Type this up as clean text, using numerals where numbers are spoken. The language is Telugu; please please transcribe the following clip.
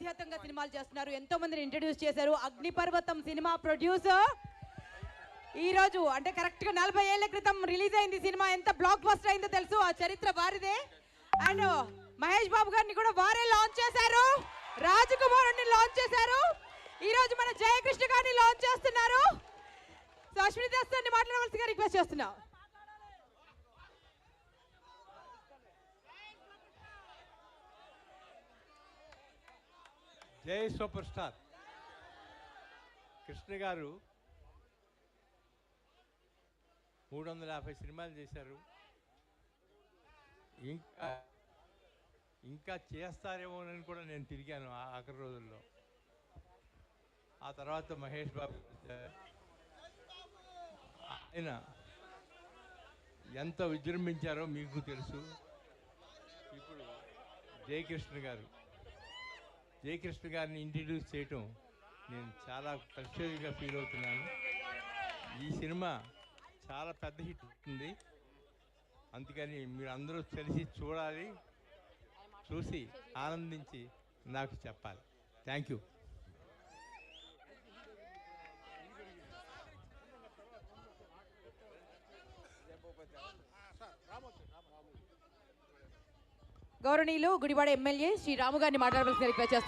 ప్రత్యేకంగా సినిమాలు చేస్తున్నారు, ఎంతో మందిని ఇంట్రడ్యూస్ చేశారు. అగ్నిపర్వతం సినిమా ప్రొడ్యూసర్ ఈ రోజు అంటే కరెక్ట్ గా 40 ఏళ్ల క్రితం రిలీజ్ అయింది సినిమా. ఎంత బ్లాక్ బస్టర్ అయిందో తెలుసు, ఆ చరిత్ర వారిదే. అండ్ మహేష్ బాబు గారిని కూడా వారే లాంచ్ చేశారు, రాజకుమారుని లాంచ్ చేశారు. ఈ రోజు మన జయకృష్ణ గారిని లాంచ్ చేస్తున్నారు. సో అశ్విని దాస్ మాట్లాడవలసిగా రిక్వెస్ట్ చేస్తున్నా. జై సూపర్ స్టార్ కృష్ణ గారు 350 సినిమాలు చేశారు. ఇంకా చేస్తారేమోనని కూడా నేను తిరిగాను ఆఖరి రోజుల్లో. ఆ తర్వాత మహేష్ బాబు ఆయన ఎంత విజృంభించారో మీకు తెలుసు. ఇప్పుడు జయకృష్ణ గారిని ఇంట్రడ్యూస్ చేయటం నేను చాలా ప్రెస్టేజ్గా ఫీల్ అవుతున్నాను. ఈ సినిమా చాలా పెద్ద హిట్ అవుతుంది, అందుకని మీరు అందరూ కలిసి చూడాలి, చూసి ఆనందించి నాకు చెప్పాలి. Thank you. గౌరవనీయులు గుడివాడ ఎమ్మెల్యే శ్రీ రాము గారిని మాట్లాడవలసిన రిక్వెస్ట్ చేస్తున్నారు.